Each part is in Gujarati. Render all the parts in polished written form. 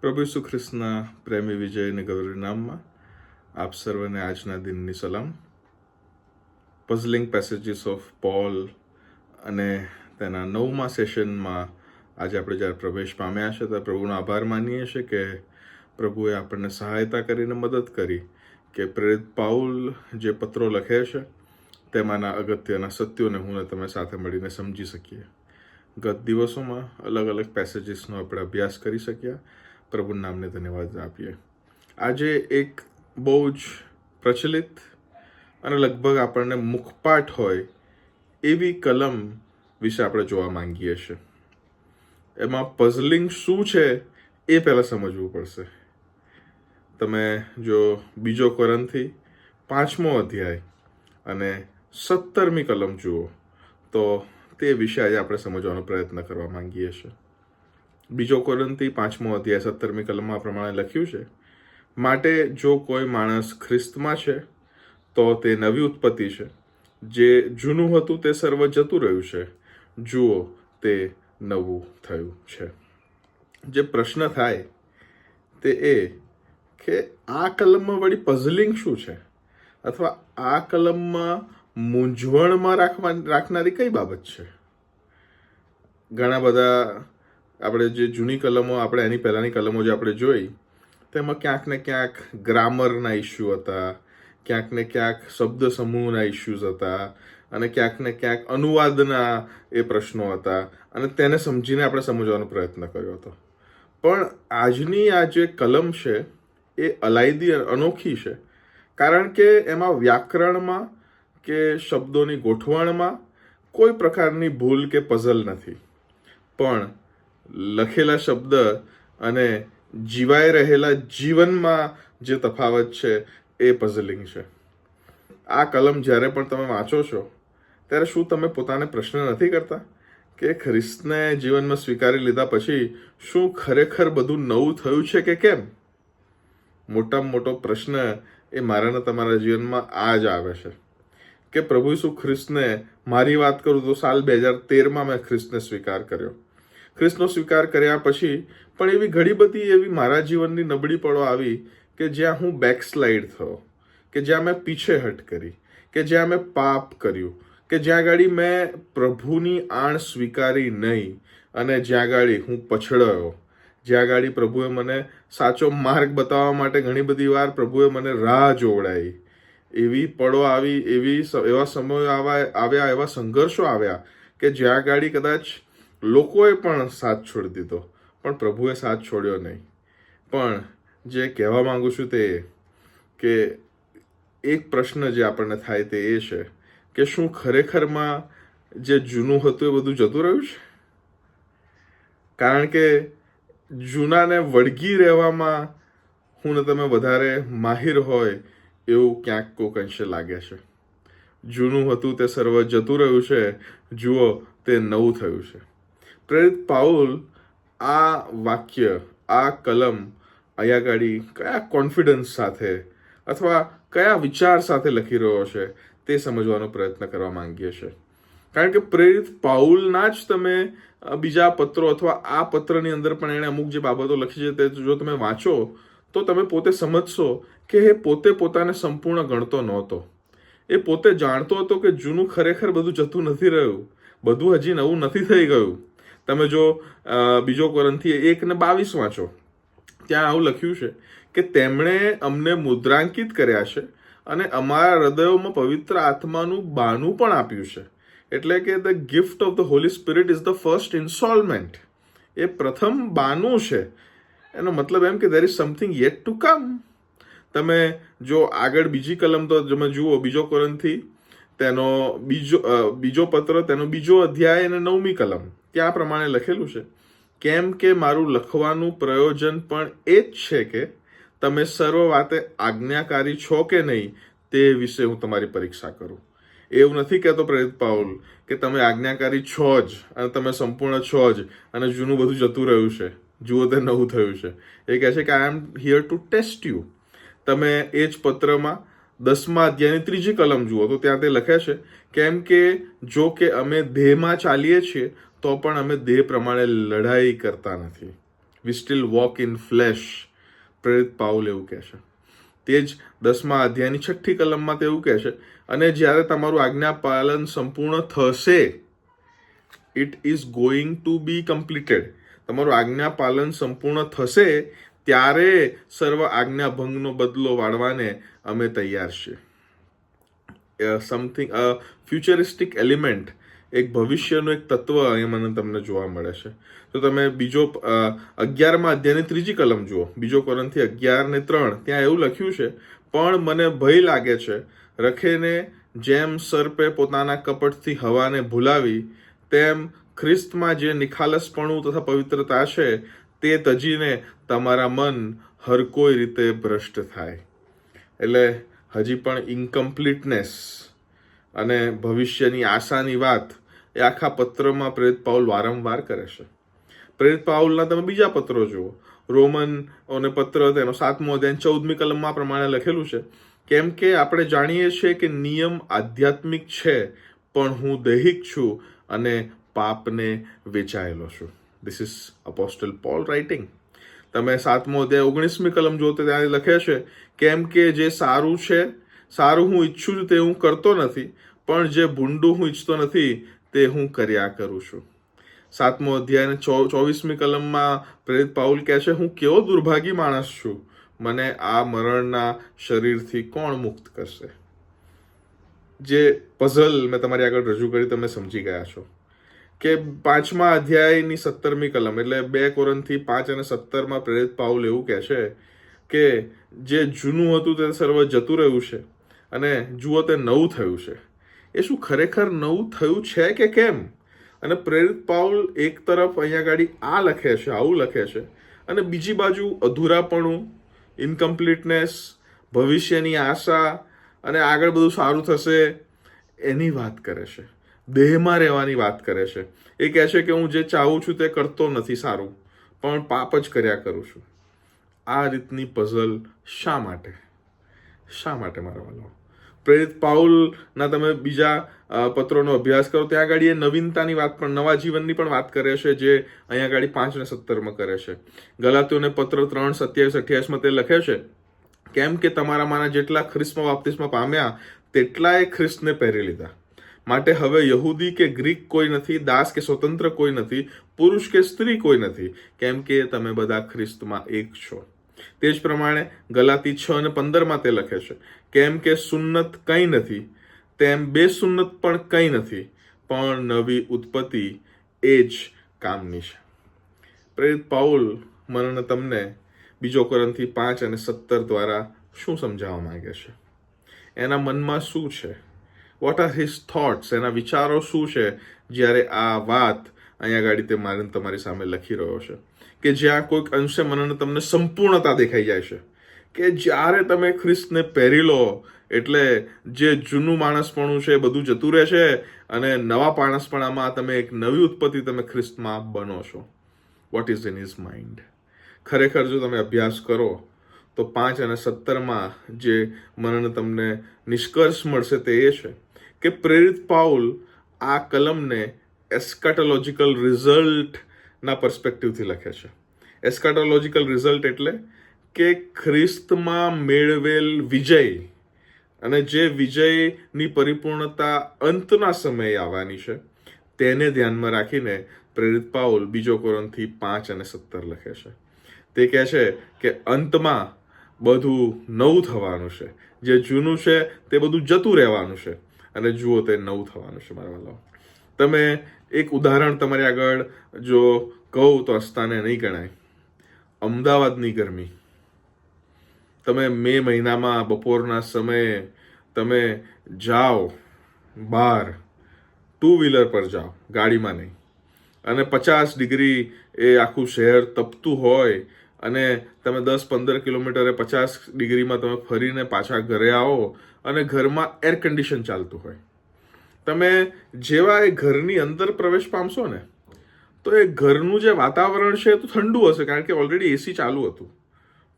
પ્રભુ ઈસુ ખ્રિસ્તના પ્રેમી વિજય અને ગૌરી નામમાં આપ સર્વને આજના દિનની સલામ. પઝલિંગ પેસેજીસ ઓફ પોલ અને તેના 9મા સેશનમાં આજે આપણે જ્યારે પ્રવેશ પામ્યા છે ત્યારે પ્રભુનો આભાર માનીએ છીએ કે પ્રભુએ આપણને સહાયતા કરીને મદદ કરી કે પ્રેરિત પાઉલ જે પત્રો લખે છે તેમાંના અગત્યના સત્યોને હું અને તમે સાથે મળીને સમજી શકીએ. ગત દિવસોમાં અલગ અલગ પેસેજીસનો આપણે અભ્યાસ કરી શક્યા. પ્રભુના નામને ધન્યવાદ આપીએ. આજે એક બહુ જ પ્રચલિત અને લગભગ આપણને મુખપાઠ હોય એવી કલમ વિશે આપણે જોવા માંગીએ છીએ. એમાં પઝલિંગ શું છે એ પહેલાં સમજવું પડશે. તમે જો 2 કોરિન્થી 5મો અધ્યાય અને 17મી કલમ જુઓ તો તે વિશે આજે આપણે સમજવાનો પ્રયત્ન કરવા માંગીએ છીએ. 2 કોરિન્થી 5મો અધ્યાય 17મી કલમમાં પ્રમાણે લખ્યું છે, માટે જો કોઈ માણસ ખ્રિસ્તમાં છે તો તે નવી ઉત્પત્તિ છે. જે જૂનું હતું તે સર્વ જતું રહ્યું છે, જુઓ તે નવું થયું છે. જે પ્રશ્ન થાય તે એ કે આ કલમમાં વળી પઝલિંગ શું છે, અથવા આ કલમમાં મૂંઝવણમાં રાખનારી કઈ બાબત છે. ઘણા બધા આપણે જે જૂની કલમો, આપણે એની પહેલાંની કલમો જે આપણે જોઈ તેમાં ક્યાંક ને ક્યાંક ગ્રામરના ઇસ્યુ હતા, ક્યાંક ને ક્યાંક શબ્દ સમૂહના ઇસ્યુઝ હતા, અને ક્યાંક ને ક્યાંક અનુવાદના એ પ્રશ્નો હતા, અને તેને સમજીને આપણે સમજવાનો પ્રયત્ન કર્યો હતો. પણ આજની આ જે કલમ છે એ અલાયદી અનોખી છે, કારણ કે એમાં વ્યાકરણમાં કે શબ્દોની ગોઠવણમાં કોઈ પ્રકારની ભૂલ કે પઝલ નથી, પણ લખેલા શબ્દ અને જીવાઈ રહેલા જીવનમાં જે તફાવત છે એ પઝલિંગ છે. આ કલમ જ્યારે પણ તમે વાંચો છો ત્યારે શું તમે પોતાને પ્રશ્ન નથી કરતા કે ખ્રિસ્તને જીવનમાં સ્વીકારી લીધા પછી શું ખરેખર બધું નવું થયું છે કે કેમ? મોટામાં મોટો પ્રશ્ન એ મારાના તમારા જીવનમાં આ જ આવે છે કે પ્રભુ ઈસુ ખ્રિસ્તને, મારી વાત કરું તો સાલ 2013માં મેં ખ્રિસ્તને સ્વીકાર કર્યો. ખ્રિસ્તનો સ્વીકાર કર્યા પછી પણ એવી ઘણી બધી એવી મારા જીવનની નબળી પળો આવી કે જ્યાં હું બેકસ્લાઇડ થયો, કે જ્યાં મેં પીછેહટ કરી, કે જ્યાં મેં પાપ કર્યું, કે જ્યાં ગાડી મેં પ્રભુની આણ સ્વીકારી નહીં, અને જ્યાં ગાડી હું પછડાયો, જ્યાં ગાડી પ્રભુએ મને સાચો માર્ગ બતાવવા માટે ઘણી બધી વાર પ્રભુએ મને રાહ જોવડાવી. એવી પળો આવી, એવા સમયો આવ્યા, એવા સંઘર્ષો આવ્યા કે જ્યાં ગાડી કદાચ લોકોએ પણ સાથ છોડી દીધો, પણ પ્રભુએ સાથ છોડ્યો નહીં. પણ જે કહેવા માંગુ છું તે કે એક પ્રશ્ન જે આપણને થાય તે એ છે કે શું ખરેખરમાં જે જૂનું હતું એ બધું જતું રહ્યું છે? કારણ કે જૂનાને વળગી રહેવામાં હું ને તમે વધારે માહિર હોય એવું ક્યાંક કોઈક અંશે લાગે છે. જૂનું હતું તે સર્વ જતું રહ્યું છે, જુઓ તે નવું થયું છે. પ્રેરિત પાઉલ આ વાક્ય, આ કલમ અહીંયા ગાડી કયા કોન્ફિડન્સ સાથે અથવા કયા વિચાર સાથે લખી રહ્યો છે તે સમજવાનો પ્રયત્ન કરવા માંગીએ છીએ. કારણ કે પ્રેરિત પાઉલના જ તમે બીજા પત્રો અથવા આ પત્રની અંદર પણ એણે અમુક જે બાબતો લખી છે તે જો તમે વાંચો તો તમે પોતે સમજશો કે એ પોતે પોતાને સંપૂર્ણ ગણતો નહોતો. એ પોતે જાણતો હતો કે જૂનું ખરેખર બધું જતું નથી રહ્યું, બધું હજી નવું નથી થઈ ગયું. તમે જો 2 કોરિન્થી 1:22 વાંચો, ત્યાં આવું લખ્યું છે કે તેમણે અમને મુદ્રાંકિત કર્યા છે અને અમારા હૃદયોમાં પવિત્ર આત્માનું બાનું પણ આપ્યું છે. એટલે કે the gift of the holy spirit is the first instalment. એ પ્રથમ બાનું છે. એનો મતલબ એમ કે there is something yet to come. તમે જો આગળ બીજી કલમ તો તમે જુઓ, 2 કોરિન્થી તેનો બીજો પત્ર, તેનો 2 અધ્યાય અને 9મી કલમ, ત્યાં પ્રમાણે લખેલું છે, કેમ કે મારું લખવાનું પ્રયોજન પણ એ જ છે કે તમે સર્વ વાતે આજ્ઞાકારી છો કે નહીં તે વિશે હું તમારી પરીક્ષા કરું. એવું નથી કહેતો પ્રેરિત પાઉલ કે તમે આજ્ઞાકારી છો જ અને તમે સંપૂર્ણ છો જ અને જૂનું બધું જતું રહ્યું છે, જુઓ તે નવું થયું છે. એ કહે છે કે I am here to test you. તમે એ જ પત્રમાં 10મા અધ્યાયની 3જી કલમ જુઓ તો ત્યાં તે લખે છે, કેમ કે જો કે અમે દેહમાં ચાલીએ છીએ તો પણ અમે દેહ પ્રમાણે લડાઈ કરતા નથી. We still walk in flash, પ્રેરિત પાઉલ એવું કહે છે. તે જ 10મા અધ્યાયની 6ઠ્ઠી કલમમાં તે એવું કહે છે, અને જ્યારે તમારું આજ્ઞા પાલન સંપૂર્ણ થશે, it is going to be completed. તમારું આજ્ઞા પાલન સંપૂર્ણ થશે ત્યારે સર્વ આજ્ઞા ભંગનો બદલો વાળવાને અમે તૈયાર છીએ. સમથિંગ ફ્યુચરિસ્ટિક એલિમેન્ટ, એક ભવિષ્યનું એક તત્વ અહીંયા મને તમને જોવા મળે છે. તો તમે બીજો 11મા અધ્યાયની 3જી કલમ જુઓ, બીજો કોરિન્થી 11:3, ત્યાં એવું લખ્યું છે, પણ મને ભય લાગે છે, રખેને જેમ સર્પે પોતાના કપટથી હવાને ભૂલાવી, તેમ ખ્રિસ્તમાં જે નિખાલસપણું તથા પવિત્રતા છે તે તજીને તમારા મન હર કોઈ રીતે ભ્રષ્ટ થાય. એટલે હજી પણ ઇન્કમ્પ્લીટનેસ અને ભવિષ્યની આશાની વાત એ આખા પત્રમાં પ્રેરિત પાઉલ વારંવાર કરે છે. પ્રેરિત પાઉલના તમે બીજા પત્રો જુઓ, રોમનોને પત્ર તેનો 7મો અધ્યાય 14મી કલમમાં પ્રમાણે લખેલું છે, કેમ કે આપણે જાણીએ છીએ કે નિયમ આધ્યાત્મિક છે, પણ હું દૈહિક છું અને પાપને વેચાયેલો છું. This is apostle Paul writing. તમે 7મો અધ્યાય 19મી કલમ જુઓ તો ત્યાં લખે છે, કેમ કે જે સારું છે, સારું હું ઈચ્છું છું તે હું કરતો નથી, પણ જે ભૂંડું હું ઈચ્છતો નથી તે હું કર્યા કરું છું. 7મો અધ્યાય 24મી કલમમાં પ્રેરિત પાઉલ કહે છે, હું કેવો દુર્ભાગી માણસ છું, મને આ મરણના શરીરથી કોણ મુક્ત કરશે. જે પઝલ મેં તમારી આગળ રજૂ કરી તમે સમજી ગયા છો કે 5મા અધ્યાયની 17મી કલમ, એટલે 2 કોરિન્થી 5 અને 17માં પ્રેરિત પાઉલ એવું કહે છે કે જે જૂનું હતું તે સર્વ જતું રહ્યું છે અને જુઓ તે નવું થયું છે. એ શું ખરેખર નવું થયું છે કે કેમ? અને પ્રેરિત પાઉલ એક તરફ અહીંયા ગાડી આ લખે છે, આવું લખે છે, અને બીજી બાજુ અધૂરાપણું, ઇનકમ્પ્લીટનેસ, ભવિષ્યની આશા અને આગળ બધું સારું થશે એની વાત કરે છે, દેહમાં રહેવાની વાત કરે છે. એ કહે છે કે હું જે ચાહું છું તે કરતો નથી સારું, પણ પાપ જ કર્યા કરું છું. આ રીતની પઝલ શા માટે મારા વાલો? પ્રેરિત પાઉલના તમે બીજા પત્રોનો અભ્યાસ કરો ત્યાં આગળ એ નવીનતાની વાત પણ, નવા જીવનની પણ વાત કરે છે, જે અહીંયા આગળ 5 અને 17માં કરે છે. ગલાતીઓને પત્ર 3:27-28માં તે લખે છે, કેમ કે તમારામાંના જેટલા ખ્રિસ્તમાં બાપ્તિસ્મા પામ્યા તેટલાએ ખ્રિસ્તને પહેરી લીધા. માટે હવે યહૂદી કે ગ્રીક કોઈ નથી, દાસ કે સ્વતંત્ર કોઈ નથી, પુરુષ કે સ્ત્રી કોઈ નથી, કેમ કે તમે બધા ખ્રિસ્તમાં એક છો. તે જ પ્રમાણે ગલાતી 6 અને 15માં તે લખે છે, કેમ કે સુન્નત કંઈ નથી, તેમ બેસુન્નત પણ કંઈ નથી, પણ નવી ઉત્પત્તિ એ જ કામની છે. પ્રેરિત પાઉલ મને તમને બીજો કોરિન્થી 5 અને 17 દ્વારા શું સમજાવવા માંગે છે? એના મનમાં શું છે? What are his thoughts? એના વિચારો શું છે જ્યારે આ વાત અહીંયા ગાડી તે મારીને તમારી સામે લખી રહ્યો છે, કે જ્યાં કોઈક અંશે મને તમને સંપૂર્ણતા દેખાઈ જાય છે, કે જ્યારે તમે ખ્રિસ્તને પહેરી લો એટલે જે જૂનું માણસપણું છે બધું જતું રહે છે અને નવા માણસપણામાં તમે એક નવી ઉત્પત્તિ તમે ખ્રિસ્તમાં બનો છો. What is in his mind? ખરેખર જો તમે અભ્યાસ કરો તો 5 અને 17માં જે મને તમને નિષ્કર્ષ મળશે તે એ છે કે પ્રેરિત પાઉલ આ કલમને એસ્કાટોલોજીકલ રિઝલ્ટના પર્સ્પેક્ટિવથી લખે છે. એસ્કાટોલોજીકલ રિઝલ્ટ એટલે કે ખ્રિસ્તમાં મેળવેલ વિજય, અને જે વિજયની પરિપૂર્ણતા અંતના સમયે આવવાની છે તેને ધ્યાનમાં રાખીને પ્રેરિત પાઉલ બીજો કોરિન્થી 5 અને 17 લખે છે. તે કહે છે કે અંતમાં બધું નવું થવાનું છે, જે જૂનું છે તે બધું જતું રહેવાનું છે, અને જુઓ તે નવું થવાનું છે. મારા વાલાઓ, તમે એક ઉદાહરણ તમારી આગળ જો કહું તો અસ્તાને નહીં ગણાય. અમદાવાદની ગરમી, તમે મે મહિનામાં બપોરના સમયે તમે જાઓ બહાર, 2 વ્હીલર પર જાઓ, ગાડીમાં નહીં, અને 50 ડિગ્રી એ આખું શહેર તપતું હોય અને તમે 10-15 કિલોમીટરે 50 ડિગ્રીમાં તમે ફરીને પાછા ઘરે આવો અને ઘરમાં એર કન્ડિશન ચાલતું હોય. તમે જેવા એ ઘરની અંદર પ્રવેશ પામશો ને તો એ ઘરનું જે વાતાવરણ છે એ તો ઠંડુ હશે, કારણ કે ઓલરેડી એસી ચાલુ હતું,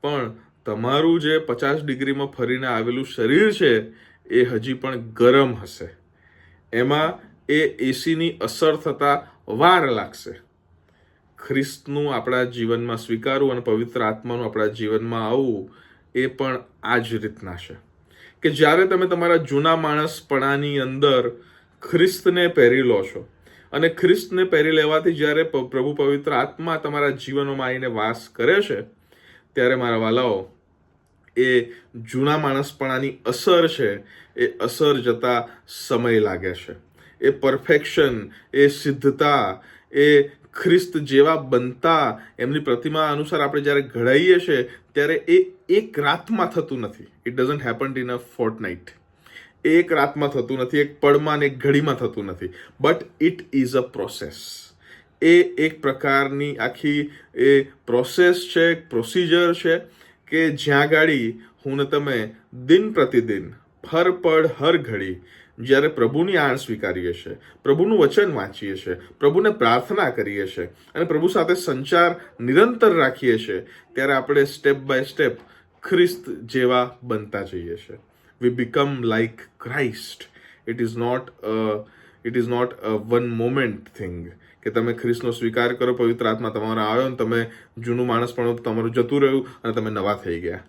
પણ તમારું જે 50 ડિગ્રીમાં ફરીને આવેલું શરીર છે એ હજી પણ ગરમ હશે. એમાં એ એસીની અસર થતા વાર લાગશે. ખ્રિસ્તનું આપણા જીવનમાં સ્વીકારવું અને પવિત્ર આત્માનું આપણા જીવનમાં આવવું એ પણ આ જ રીતના છે કે જ્યારે તમે તમારા જૂના માણસપણાની અંદર ખ્રિસ્તને પહેરી લો છો અને ખ્રિસ્તને પહેરી લેવાથી જ્યારે પ્રભુ પવિત્ર આત્મા તમારા જીવનોમાં આવીને વાસ કરે છે ત્યારે મારા વાલાઓ એ જૂના માણસપણાની અસર છે એ અસર જતા સમય લાગે છે. એ પરફેક્શન, એ સિદ્ધતા, એ ખ્રિસ્ત જેવા બનતા એમની પ્રતિમા અનુસાર આપણે જ્યારે ઘડાઈએ છીએ ત્યારે એ એક રાતમાં થતું નથી. It doesn't happen in a Fortnite. એક રાતમાં થતું નથી, એક પળમાં ને એક ઘડીમાં થતું નથી, but it is a process. એ એક પ્રકારની આખી એ પ્રોસેસ છે, એક પ્રોસિજર છે કે જ્યાં ગાડી હું ને તમે દિન પ્રતિદિન હર પળ હર ઘડી જ્યારે પ્રભુની આણ સ્વીકારીએ છીએ, પ્રભુનું વચન વાંચીએ છીએ, પ્રભુને પ્રાર્થના કરીએ છીએ અને પ્રભુ સાથે સંચાર નિરંતર રાખીએ છીએ ત્યારે આપણે સ્ટેપ બાય સ્ટેપ ખ્રિસ્ત જેવા બનતા જઈએ છીએ. We become like Christ. It is not a one moment thing કે તમે ખ્રિસ્તનો સ્વીકાર કરો, પવિત્ર આત્મા તમારા આવ્યો અને તમે જૂનું માણસ પણ તમારું જતું રહ્યું અને તમે નવા થઈ ગયા.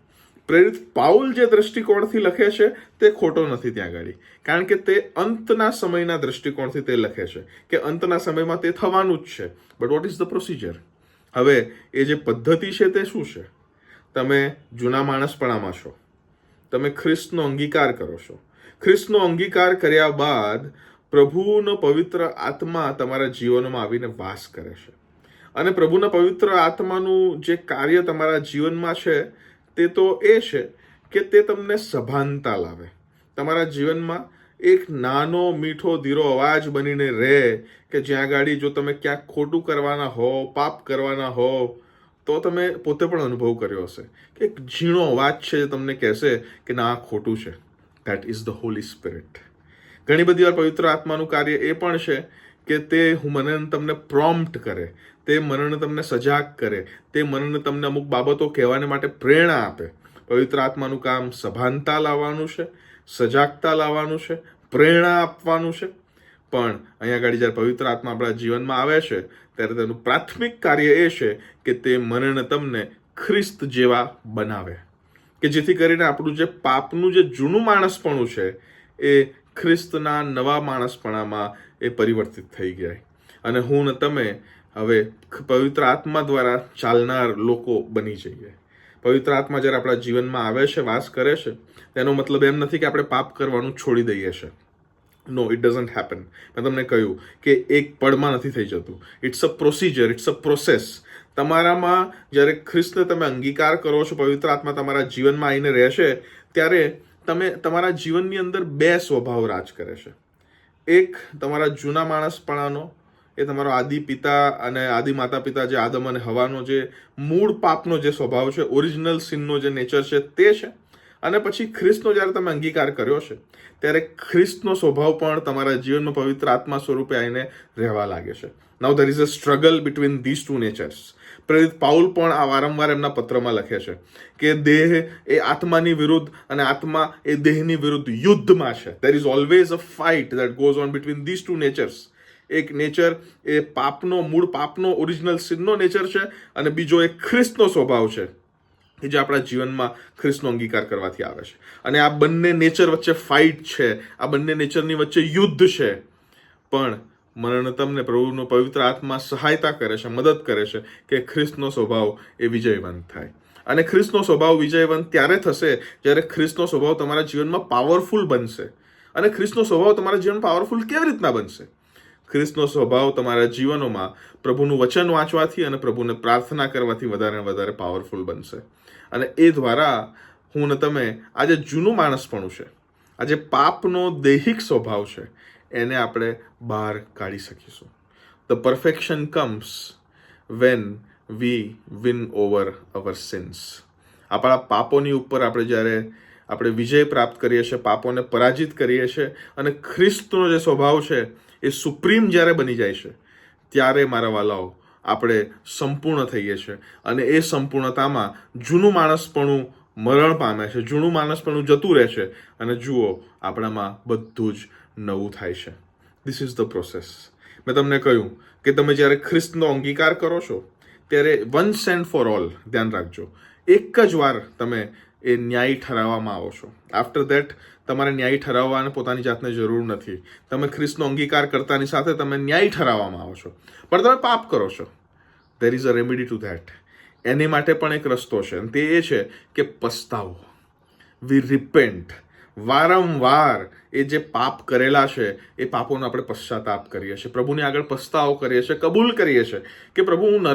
પ્રેરિત પાઉલ જે દ્રષ્ટિકોણથી લખે છે તે ખોટો નથી ત્યાં આગળ, કારણ કે તે અંતના સમયના દ્રષ્ટિકોણથી તે લખે છે કે અંતના સમયમાં તે થવાનું જ છે. But what is the procedure? હવે એ જે પદ્ધતિ છે તે શું છે? તમે જૂના માણસપણામાં છો, તમે ખ્રિસ્તનો અંગીકાર કરો છો. ખ્રિસ્તનો અંગીકાર કર્યા બાદ પ્રભુનો પવિત્ર આત્મા તમારા જીવનમાં આવીને વાસ કરે છે અને પ્રભુના પવિત્ર આત્માનું જે કાર્ય તમારા જીવનમાં છે તે તો એ છે કે તે તમને સભાનતા લાવે. તમારા જીવનમાં એક નાનો મીઠો ધીરો અવાજ બનીને રહે કે જ્યાં ગાડી જો તમે ક્યાંક ખોટું કરવાના હો, પાપ કરવાના હો, તો તમે પોતે પણ અનુભવ કર્યો હશે કે એક ઝીણો અવાજ છે જે તમને કહેશે કે ના આ ખોટું છે. That is the holy spirit. ઘણી બધી વાર પવિત્ર આત્માનું કાર્ય એ પણ છે કે તે મને તમને પ્રોમ્પ્ટ કરે, તે મનને તમને સજાગ કરે, તે મનને તમને અમુક બાબતો કહેવાને માટે પ્રેરણા આપે. પવિત્ર આત્માનું કામ સભાનતા લાવવાનું છે, સજાગતા લાવવાનું છે, પ્રેરણા આપવાનું છે. પણ અહીંયા આગળ જ્યારે પવિત્ર આત્મા આપણા જીવનમાં આવે છે ત્યારે તેનું પ્રાથમિક કાર્ય એ છે કે તે મનને તમને ખ્રિસ્ત જેવા બનાવે કે જેથી કરીને આપણું જે પાપનું જે જૂનું માણસપણું છે એ ખ્રિસ્તના નવા માણસપણામાં એ પરિવર્તિત થઈ ગયા અને હું ને તમે હવે પવિત્ર આત્મા દ્વારા ચાલનાર લોકો બની જઈએ. પવિત્ર આત્મા જ્યારે આપણા જીવનમાં આવે છે, વાસ કરે છે, તેનો મતલબ એમ નથી કે આપણે પાપ કરવાનું છોડી દઈએ છીએ. No, it doesn't happen. મેં તમને કહ્યું કે એક પળમાં નથી થઈ જતું. It's a procedure, it's a process. તમારામાં જ્યારે ખ્રિસ્તને તમે અંગીકાર કરો છો, પવિત્ર આત્મા તમારા જીવનમાં આવીને રહેશે ત્યારે તમે તમારા જીવનની અંદર બે સ્વભાવ રાજ કરે છે. એક તમારા જૂના માણસપણાનો, એ તમારો આદિ પિતા અને આદિ માતા પિતા જે આદમ અને હવાનો જે મૂળ પાપનો જે સ્વભાવ છે, ઓરિજિનલ સિનનો જે નેચર છે તે છે. અને પછી ખ્રિસ્તનો જ્યારે તમે અંગીકાર કર્યો છે ત્યારે ખ્રિસ્તનો સ્વભાવ પણ તમારા જીવનમાં પવિત્ર આત્મા સ્વરૂપે આવીને રહેવા લાગે છે. Now there is a struggle between this two natures. પ્રેરિત પાઉલ પણ આ વારંવાર એમના પત્રમાં લખે છે કે દેહ એ આત્માની વિરુદ્ધ અને આત્મા એ દેહની વિરુદ્ધ યુદ્ધમાં છે. There is always a fight that goes on between this two natures. એક નેચર એ પાપનો, મૂળ પાપનો, ઓરિજિનલ સિનનો નેચર છે અને બીજો એક ખ્રિસ્તનો સ્વભાવ છે કે જે આપણા જીવનમાં ખ્રિસ્તનો અંગીકાર કરવાથી આવે છે. અને આ બંને નેચર વચ્ચે ફાઇટ છે, આ બંને નેચરની વચ્ચે યુદ્ધ છે. પણ મને તમને પ્રભુનો પવિત્ર આત્મા સહાયતા કરે છે, મદદ કરે છે કે ખ્રિસ્તનો સ્વભાવ એ વિજયવંત થાય. અને ખ્રિસ્તનો સ્વભાવ વિજયવંત ત્યારે થશે જ્યારે ખ્રિસ્તનો સ્વભાવ તમારા જીવનમાં પાવરફુલ બનશે. અને ખ્રિસ્તનો સ્વભાવ તમારા જીવનમાં પાવરફુલ કેવી રીતના બનશે? ખ્રિસ્તનો સ્વભાવ તમારા જીવનોમાં પ્રભુનું વચન વાંચવાથી અને પ્રભુને પ્રાર્થના કરવાથી વધારે વધારે પાવરફુલ બનશે. અને એ દ્વારા હું ને તમે આ જે જૂનું માણસપણું છે, આ જે પાપનો દૈહિક સ્વભાવ છે, એને આપણે બહાર કાઢી શકીશું. The perfection comes when we win over our sins. આપણા પાપોની ઉપર આપણે જ્યારે આપણે વિજય પ્રાપ્ત કરીએ છીએ, પાપોને પરાજિત કરીએ છીએ અને ખ્રિસ્તનો જે સ્વભાવ છે એ સુપ્રીમ જ્યારે બની જાય છે ત્યારે મારા વાલાઓ આપણે સંપૂર્ણ થઈએ છીએ. અને એ સંપૂર્ણતામાં જૂનું માણસપણું મરણ પામે છે, જૂનું માણસપણું જતું રહે છે અને જુઓ આપણામાં બધું જ નવું થાય છે. This is the process. મેં તમને કહ્યું કે તમે જ્યારે ખ્રિસ્તનો અંગીકાર કરો છો ત્યારે વન્સ એન્ડ ફોર ઓલ ધ્યાન રાખજો, એક જ વાર તમે એ ન્યાયી ઠરાવવામાં આવો છો. આફ્ટર ધેટ તમારે ન્યાયી ઠરાવવાને પોતાની જાતને જરૂર નથી. તમે ખ્રિસ્તનો અંગીકાર કરતાની સાથે તમે ન્યાયી ઠરાવવામાં આવો છો, પણ તમે પાપ કરો છો. There is a remedy to that. એની માટે પણ એક રસ્તો છે, અને તે એ છે કે પસ્તાવો. વી રિપેન્ટ. વારંવાર એ જે પાપ કરેલા છે એ પાપોનો આપણે પશ્ચાતાપ કરીએ છીએ, પ્રભુની આગળ પસ્તાવો કરીએ છીએ, કબૂલ કરીએ છીએ કે પ્રભુ હું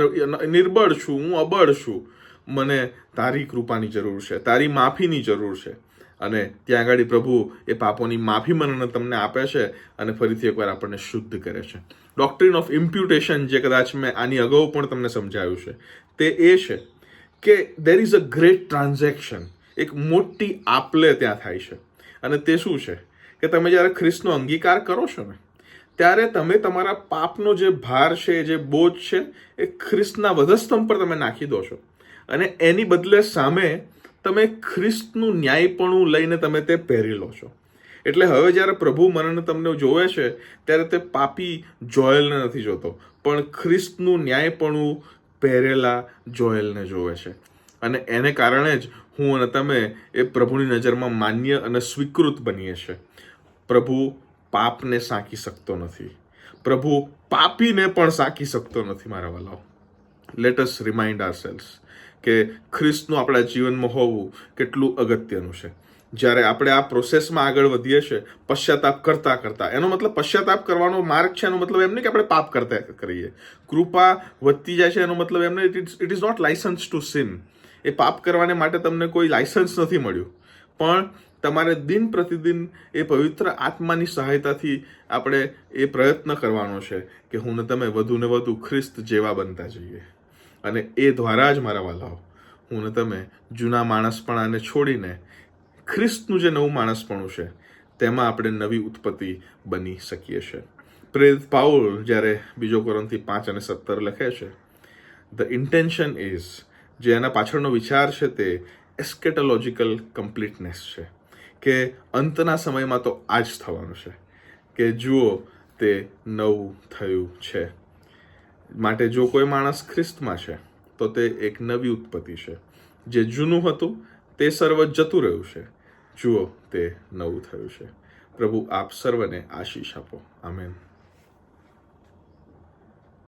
નિર્બળ છું, હું અબળ છું, મને તારી કૃપાની જરૂર છે, તારી માફીની જરૂર છે. અને ત્યાં આગળ પ્રભુ એ પાપોની માફી મને તમને આપે છે અને ફરીથી એકવાર આપણને શુદ્ધ કરે છે. ડોક્ટ્રિન ઓફ ઇમ્પ્યુટેશન, જે કદાચ મેં આની અગાઉ પણ તમને સમજાવ્યું છે, તે એ છે કે there is a great transaction. એક મોટી આપલે ત્યાં થાય છે. અને તે શું છે કે તમે જ્યારે ખ્રિસ્તનો અંગીકાર કરો છો ને, ત્યારે તમે તમારા પાપનો જે ભાર છે, જે બોજ છે, એ ખ્રિસ્તના વધસ્તંભ પર તમે નાખી દો છો. અને એની બદલે સામે તમે ખ્રિસ્તનું ન્યાયપણું લઈને તમે તે પહેરી લો છો. એટલે હવે જ્યારે પ્રભુ મને તમને જોવે છે ત્યારે તે પાપી જોએલને નથી જોતો, પણ ખ્રિસ્તનું ન્યાયપણું પહેરેલા જોએલને જોવે છે. અને એને કારણે જ હું અને તમે એ પ્રભુની નજરમાં માન્ય અને સ્વીકૃત બનીએ છીએ. પ્રભુ પાપને સાંકી શકતો નથી, પ્રભુ પાપીને પણ સાંકી શકતો નથી. મારા વાલાઓ, લેટ અસ રિમાઇન્ડ આવરસેલ્વ્સ કે ખ્રિસ્તનું આપણા જીવનમાં હોવું કેટલું અગત્યનું છે. જ્યારે આપણે આ પ્રોસેસમાં આગળ વધીએ છીએ પશ્ચાતાપ કરતા કરતા, એનો મતલબ પશ્ચાતાપ કરવાનો માર્ગ છે, એનો મતલબ એમ નહીં કે આપણે પાપ કરતા કરીએ. કૃપા વધતી જાય છે એનો મતલબ એમ નહીં, it is not licence to sin. એ પાપ કરવાને માટે તમને કોઈ લાયસન્સ નથી મળ્યું, પણ તમારે દિન પ્રતિદિન એ પવિત્ર આત્માની સહાયતાથી આપણે એ પ્રયત્ન કરવાનો છે કે હું ને તમે વધુ ને વધુ ખ્રિસ્ત જેવા બનતા જઈએ. અને એ દ્વારા જ મારા વાલાઓ, હું ને તમે જૂના માણસપણાને છોડીને ખ્રિસ્તનું જે નવું માણસપણું છે તેમાં આપણે નવી ઉત્પત્તિ બની શકીએ છીએ. પ્રેરિત પાઉલ જ્યારે 2 કોરિન્થી 5:17 લખે છે, ધ ઇન્ટેન્શન ઇઝ, જે એના પાછળનો વિચાર છે તે એસ્કેટોલોજીકલ કમ્પ્લીટનેસ છે, કે અંતના સમયમાં તો આ જ થવાનું છે કે જુઓ તે નવું થયું છે. માટે જો કોઈ માણસ ખ્રિસ્તમાં છે તો તે એક નવી ઉત્પત્તિ છે. જે જૂનું હતું તે સર્વ જતું રહ્યું છે, જુઓ તે નવું થયું છે. પ્રભુ આપ સર્વને આશીષ આપો. આમેન.